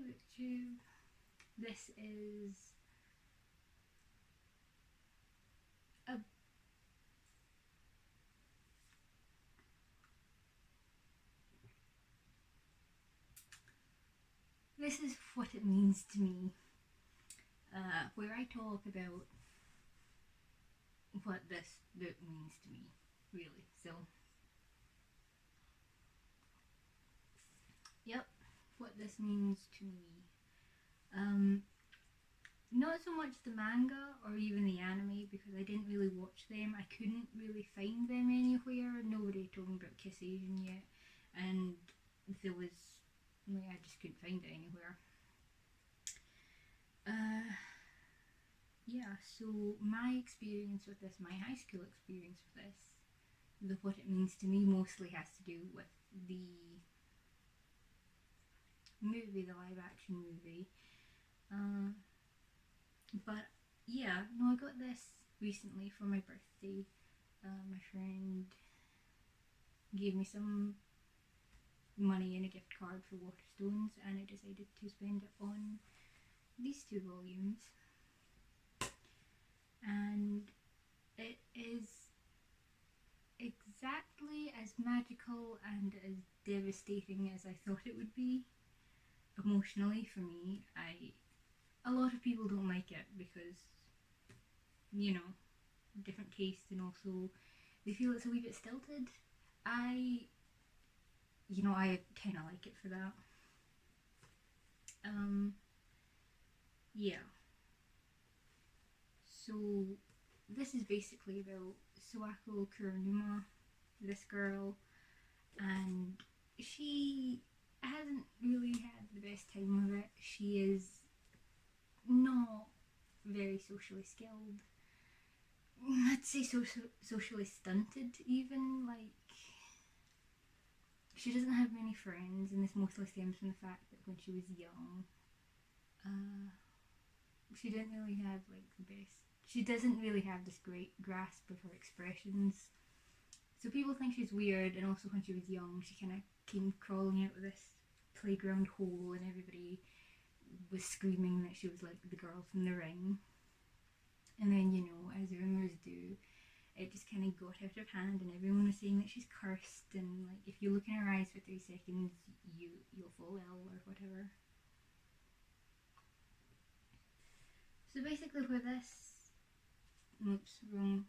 booktube. This is a this is what it means to me, where I talk about what this book means to me, really. So, yep, what this means to me. Not so much the manga or even the anime, because I didn't really watch them. I couldn't really find them anywhere. Nobody told me about Kiss Asian yet, and there was, I just couldn't find it anywhere. Yeah, so my experience with this, my high school experience with this, what it means to me mostly has to do with the movie, the live action movie. But yeah, no, I got this recently for my birthday. My friend gave me some money and a gift card for Waterstones, and I decided to spend it on these two volumes. And it is exactly as magical and as devastating as I thought it would be emotionally for me. A lot of people don't like it because, different tastes, and also they feel it's a wee bit stilted. I kind of like it for that. Yeah. So this is basically about Sawako Kuronuma, this girl, and she hasn't really had the best time of it. She is not very socially skilled. I'd say socially stunted even. Like, she doesn't have many friends, and this mostly stems from the fact that when she was young, she didn't really have the best. She doesn't really have this great grasp of her expressions. So people think she's weird, and also when she was young, she kind of came crawling out of this playground hole, and everybody was screaming that she was like the girl from The Ring. And then, as rumors do, it just kind of got out of hand, and everyone was saying that she's cursed, and if you look in her eyes for 3 seconds, you'll fall ill or whatever. So basically where this, this one,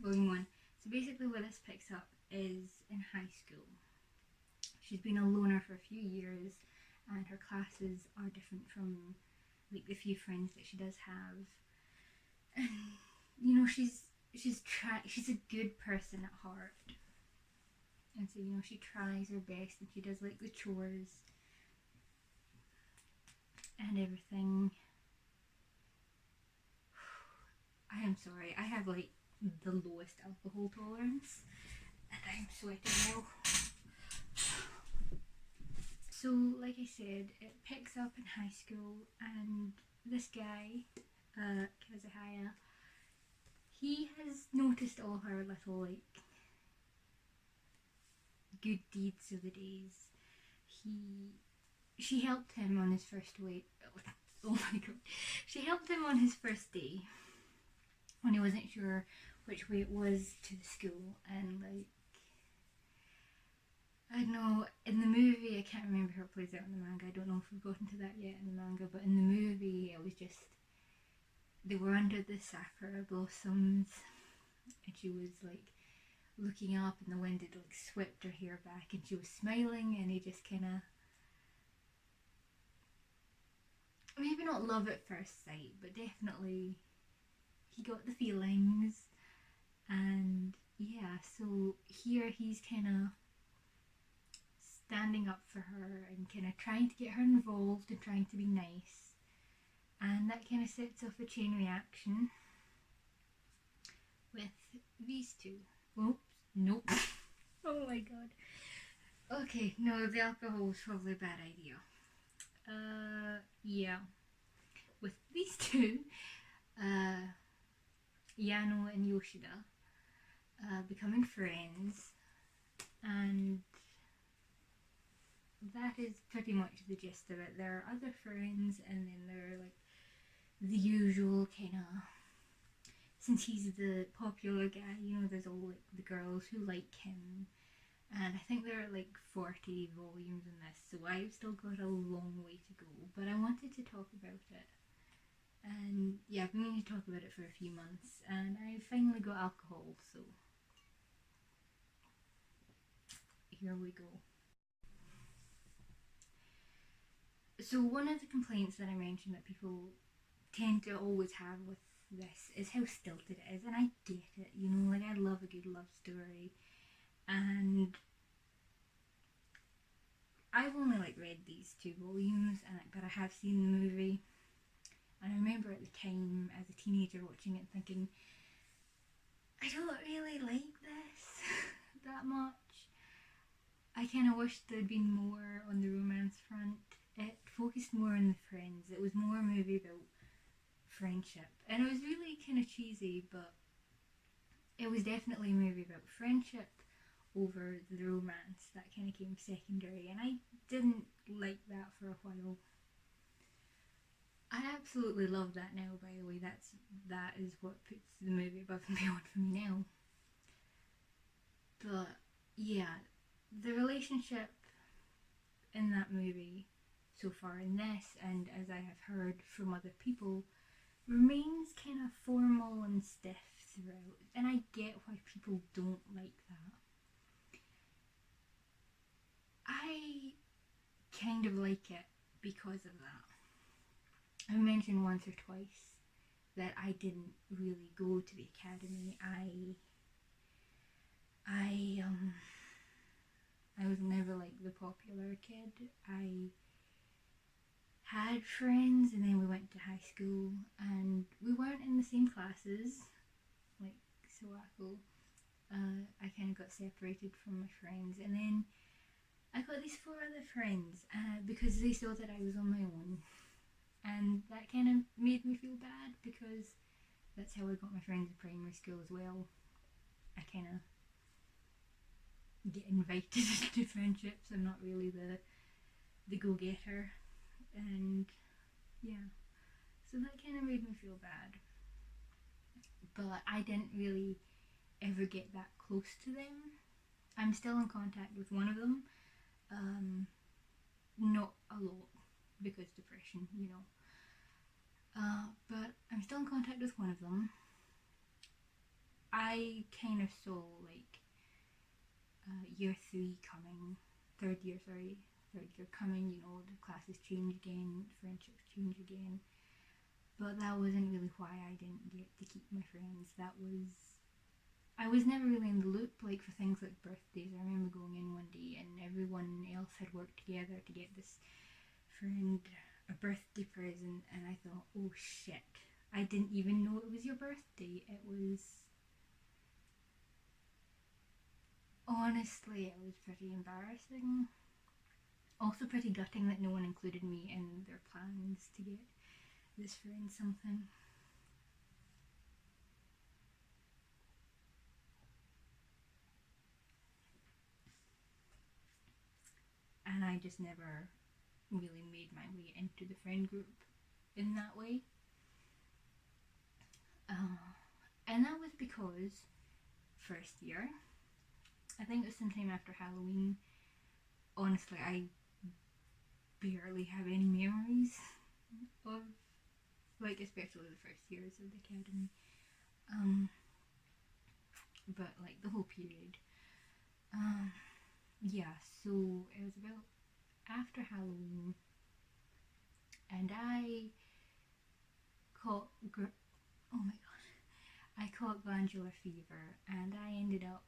volume 1. So basically where this picks up is in high school. She's been a loner for a few years, and her classes are different from the few friends that she does have. And she's a good person at heart, and so she tries her best, and she does the chores and everything. I am sorry, I have the lowest alcohol tolerance, and I'm sweating now. So like I said, it picks up in high school, and this guy, Kazuhaya, he has noticed all her little good deeds of the days. She helped him on his first way. Oh my god. She helped him on his first day when he wasn't sure which way it was to the school, and I don't know, in the movie, I can't remember how it plays out in the manga. I don't know if we've gotten to that yet in the manga, but in the movie, it was just, they were under the sakura blossoms, and she was looking up, and the wind had swept her hair back, and she was smiling, and he just kind of, maybe not love at first sight, but definitely he got the feelings. And yeah, so here he's kind of standing up for her and kind of trying to get her involved and trying to be nice, and that kind of sets off a chain reaction with these two. Oops, nope. Oh my god. Okay, no, the alcohol was probably a bad idea. Yeah. With these two, Yano and Yoshida, becoming friends, and that that is pretty much the gist of it. There are other friends, and then there are like the usual kind of, since he's the popular guy, you know, there's all like the girls who like him, and I think there are like 40 volumes in this, so I've still got a long way to go, but I wanted to talk about it. And yeah, I've been meaning to talk about it for a few months, and I finally got alcohol, so here we go. So one of the complaints that I mentioned that people tend to always have with this is how stilted it is, and I get it, you know, like I love a good love story, and I've only like read these 2 volumes, but I have seen the movie, and I remember at the time as a teenager watching it and thinking, I don't really like this that much. I kind of wish there'd been more on the romance front. It focused more on the friends. It was more a movie about friendship, and it was really kind of cheesy, but it was definitely a movie about friendship over the romance. That kind of came secondary, and I didn't like that for a while. I absolutely love that now, by the way. That is what puts the movie above and beyond for me now. But yeah, the relationship in that movie so far in this, and as I have heard from other people, remains kind of formal and stiff throughout, and I get why people don't like that. I kind of like it because of that. I mentioned once or twice that I didn't really go to the academy. I was never like the popular kid. I had friends, and then we went to high school, and we weren't in the same classes, like Sawako. I kind of got separated from my friends, and then I got these 4 other friends because they saw that I was on my own, and that kind of made me feel bad because that's how I got my friends in primary school as well. I kind of get invited to friendships. I'm not really the go-getter, and yeah, so that kind of made me feel bad. But I didn't really ever get that close to them. I'm still in contact with one of them, not a lot because depression, you know. But I'm still in contact with one of them. I kind of saw like year 3 coming, third year coming, you know, the classes change again, friendships change again. But that wasn't really why I didn't get to keep my friends. I was never really in the loop, like for things like birthdays. I remember going in one day and everyone else had worked together to get this friend a birthday present, and I thought, oh shit, I didn't even know it was your birthday. Honestly, it was pretty embarrassing. Also pretty gutting that no one included me in their plans to get this friend something. And I just never really made my way into the friend group in that way. And that was because first year, I think it was sometime after Halloween. Honestly, I barely have any memories of, like, especially the first years of the academy. But like the whole period. Yeah, so it was about after Halloween, and I caught oh my god, I caught glandular fever, and I ended up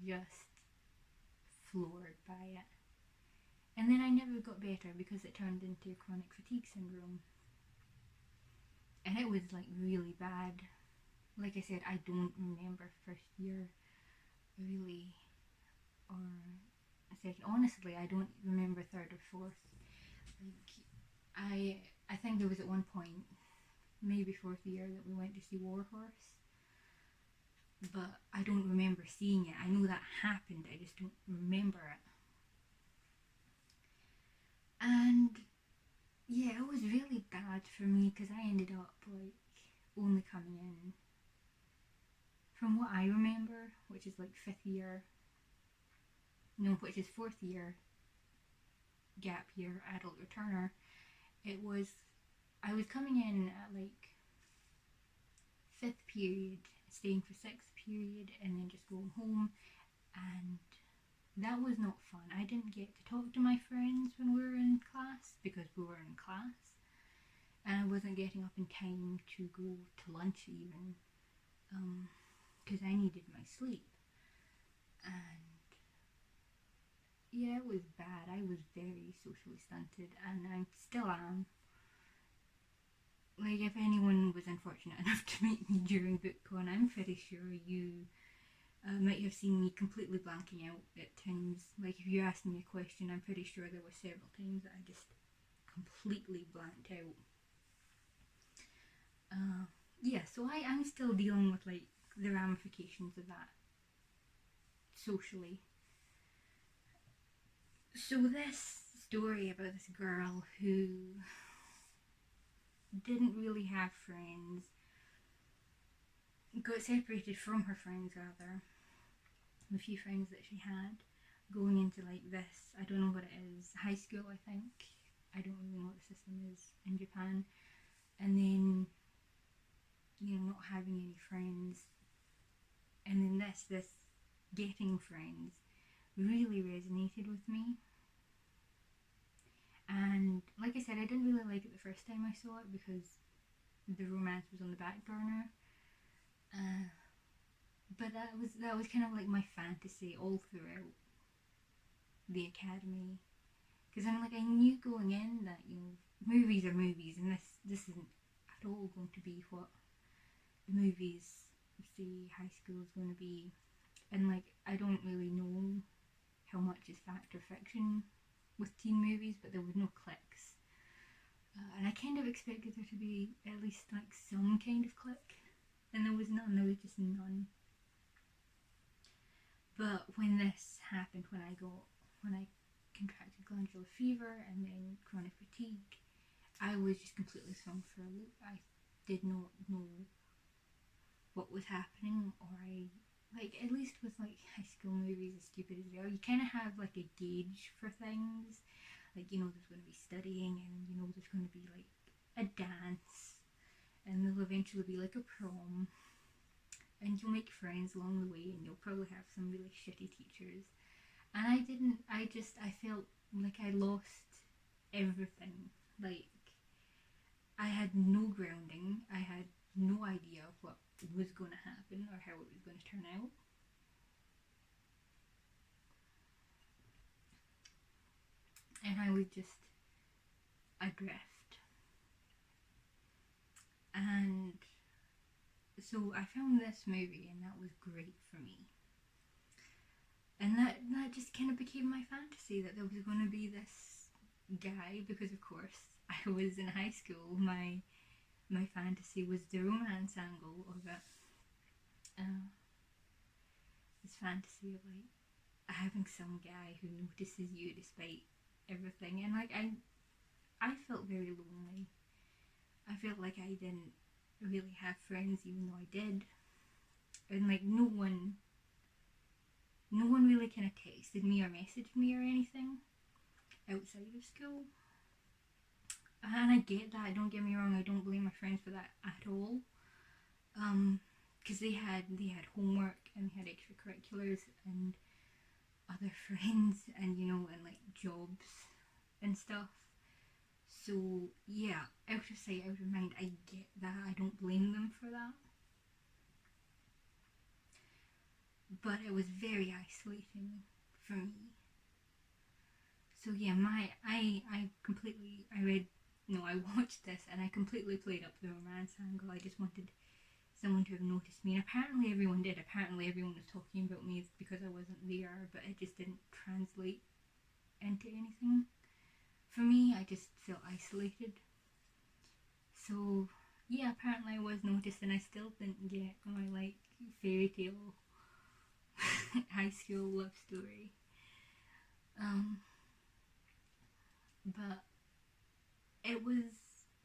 just floored by it. And then I never got better because it turned into chronic fatigue syndrome. And it was like really bad. Like I said, I don't remember first year really, or second. Honestly, I don't remember third or fourth. Like, I think there was at one point, maybe fourth year, that we went to see Warhorse, but I don't remember seeing it. I know that happened, I just don't remember it. bad for me because I ended up like only coming in, from what I remember, which is like 5th year, no, which is 4th year gap year adult returner. I was coming in at like 5th period, staying for 6th period, and then just going home, and that was not fun. I didn't get to talk to my friends when we were in class because we were in class, and I wasn't getting up in time to go to lunch even, because I needed my sleep. And yeah, it was bad. I was very socially stunted, and I still am. Like, if anyone was unfortunate enough to meet me during BookCon, I'm pretty sure you might have seen me completely blanking out at times. Like, if you asked me a question, I'm pretty sure there were several times that I just completely blanked out. Yeah, so I'm still dealing with like the ramifications of that socially. So this story about this girl who didn't really have friends, got separated from her friends rather, the few friends that she had, going into like this, I don't know what it is, high school I think, I don't really know what the system is in Japan, and then, you know, not having any friends, and then this getting friends really resonated with me. And like I said, I didn't really like it the first time I saw it because the romance was on the back burner. But that was kind of like my fantasy all throughout the academy. Because I knew going in that, you know, movies are movies, and this isn't at all going to be what the movies say high school is going to be. And like, I don't really know how much is fact or fiction with teen movies, but there was no clicks. And I kind of expected there to be at least like some kind of click, and there was none, there was just none. But when this happened, when I contracted glandular fever and then chronic fatigue, I was just completely thrown for a loop. I did not know what was happening, or at least with like high school movies, as stupid as they are, you kind of have like a gauge for things. Like, you know, there's going to be studying, and you know, there's going to be like a dance, and there'll eventually be like a prom, and you'll make friends along the way, and you'll probably have some really shitty teachers. And I felt like I lost everything. Like, I had no grounding, I had no idea what was going to happen or how it was going to turn out. And I was just adrift. And so I found this movie, and that was great for me. And that just kind of became my fantasy, that there was going to be this guy, because of course I was in high school. My fantasy was the romance angle of it. This fantasy of like having some guy who notices you despite everything, and like I felt very lonely. I felt like I didn't really have friends, even though I did, and like no one really kind of texted me or messaged me or anything outside of school. And I get that, don't get me wrong, I don't blame my friends for that at all. Because they had homework, and they had extracurriculars and other friends, and you know, and like jobs and stuff. So yeah, out of sight, out of mind, I get that, I don't blame them for that. But it was very isolating for me. So yeah, I watched this, and I completely played up the romance angle. I just wanted someone to have noticed me, and apparently everyone did. Apparently everyone was talking about me because I wasn't there, but it just didn't translate into anything. For me, I just felt isolated. So yeah, apparently I was noticed, and I still didn't get my like fairy tale high school love story. But it was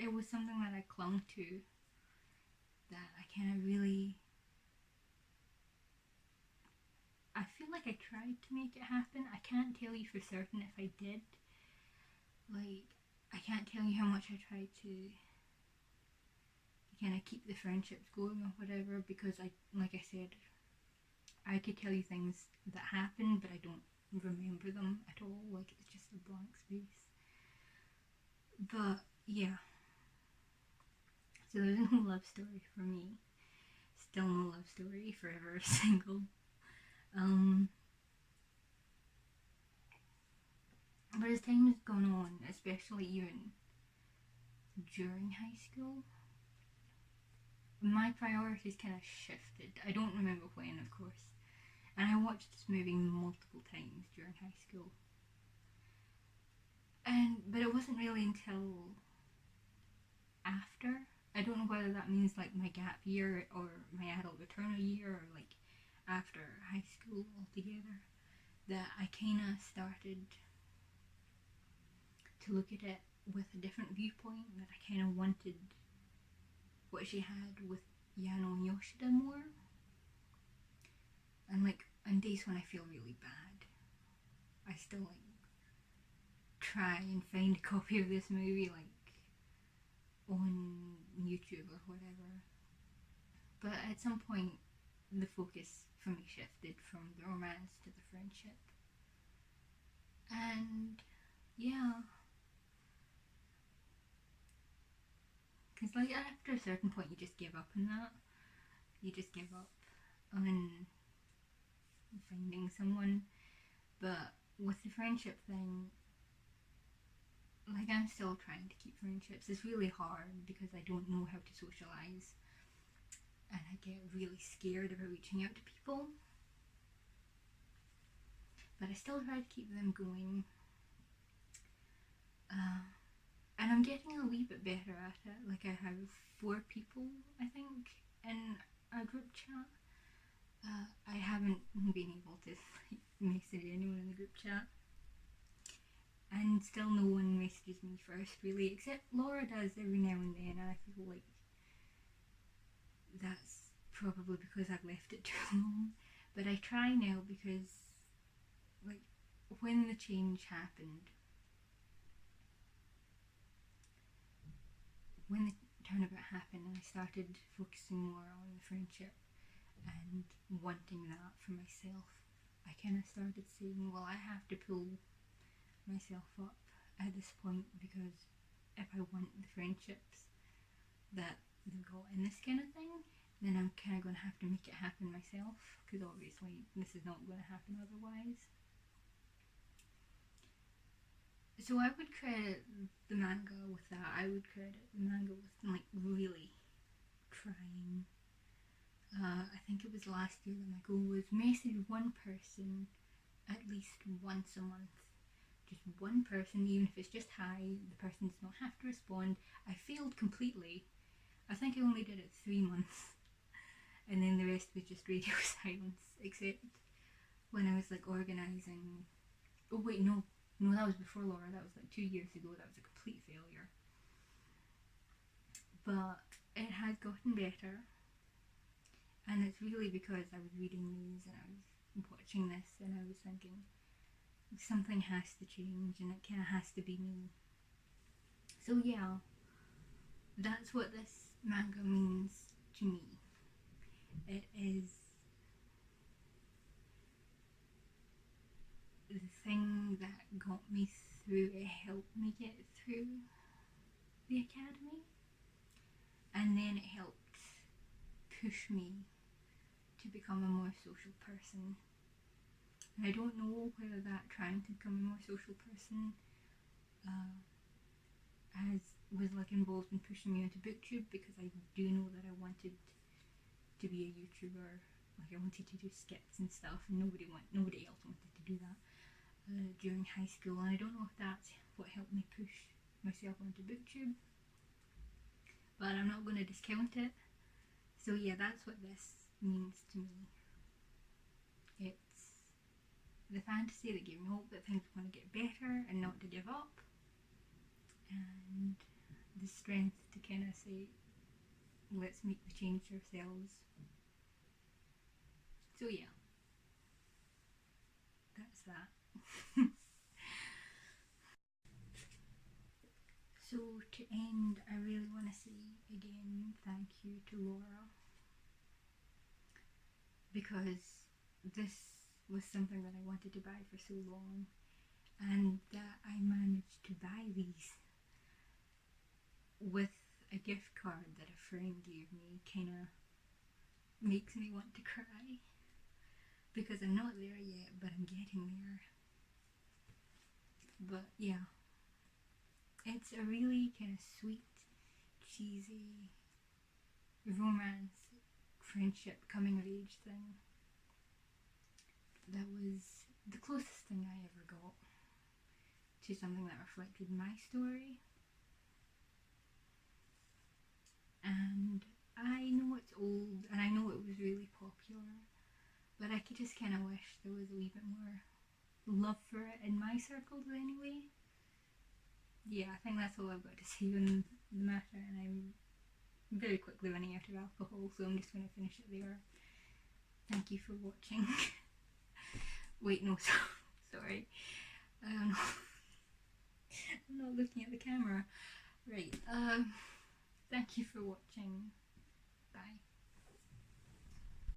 it was something that I clung to, that I kind of really, I feel like I tried to make it happen. I can't tell you for certain if I did. Like, I can't tell you how much I tried to kind of keep the friendships going or whatever, because like I said, I could tell you things that happened, but I don't remember them at all. Like, it's just a blank space. But yeah, so there's no love story for me. Still no love story. Forever single. But as time has gone on, especially even during high school, my priorities kind of shifted. I don't remember when, of course. And I watched this movie multiple times during high school. But it wasn't really until after. I don't know whether that means like my gap year or my adult returner year, or like after high school altogether, that I kind of started to look at it with a different viewpoint, that I kind of wanted what she had with Yano and Yoshida more. And like on days when I feel really bad, I still like try and find a copy of this movie like on YouTube or whatever. But at some point the focus for me shifted from the romance to the friendship. And yeah, because like after a certain point you just give up on that. You just give up on finding someone. But with the friendship thing, like I'm still trying to keep friendships. It's really hard because I don't know how to socialise, and I get really scared about reaching out to people. But I still try to keep them going. And I'm getting a wee bit better at it. Like I have 4 people, I think, in a group chat. I haven't been able to like message anyone in the group chat. And still no one messages me first, really, except Laura does every now and then, and I feel like that's probably because I've left it too long. But I try now because, like, when the change happened, when the turnabout happened and I started focusing more on the friendship and wanting that for myself, I kind of started saying, well, I have to pull myself up at this point, because if I want the friendships that they've got in this kind of thing, then I'm kind of going to have to make it happen myself, because obviously this is not going to happen otherwise. So I would credit the manga with that. I would credit the manga with like really trying. I think it was last year that my goal was message one person at least once a month. Just one person, even if it's just hi, the person does not have to respond. I failed completely. I think I only did it 3 months. And then the rest was just radio silence, except when I was like organising. Oh wait, no, that was before Laura. That was like 2 years ago. That was a complete failure. But it has gotten better. And it's really because I was reading these and I was watching this and I was thinking, something has to change and it kind of has to be me. So yeah, that's what this manga means to me. It is the thing that got me through, it helped me get through the academy, and then it helped push me to become a more social person. And I don't know whether that trying to become a more social person was like involved in pushing me into booktube, because I do know that I wanted to be a YouTuber. Like I wanted to do skits and stuff, and nobody else wanted to do that during high school. And I don't know if that's what helped me push myself onto booktube, but I'm not going to discount it. So yeah, that's what this means to me. It's the fantasy that gave me hope that things were going to get better and not to give up. And the strength to kind of say, let's make the change ourselves. So yeah, that's that. So to end, I really want to say again thank you to Laura, because this was something that I wanted to buy for so long, and that I managed to buy these with a gift card that a friend gave me kind of makes me want to cry, because I'm not there yet, but I'm getting there. But yeah, it's a really kind of sweet, cheesy romance, friendship, coming of age thing. That was the closest thing I ever got to something that reflected my story. And I know it's old, and I know it was really popular, but I could just kind of wish there was a wee bit more love for it in my circles anyway. Yeah, I think that's all I've got to say on the matter, and I'm very quickly running out of alcohol, so I'm just going to finish it there. Thank you for watching. Wait, no, sorry. I'm not looking at the camera. Right, thank you for watching. Bye.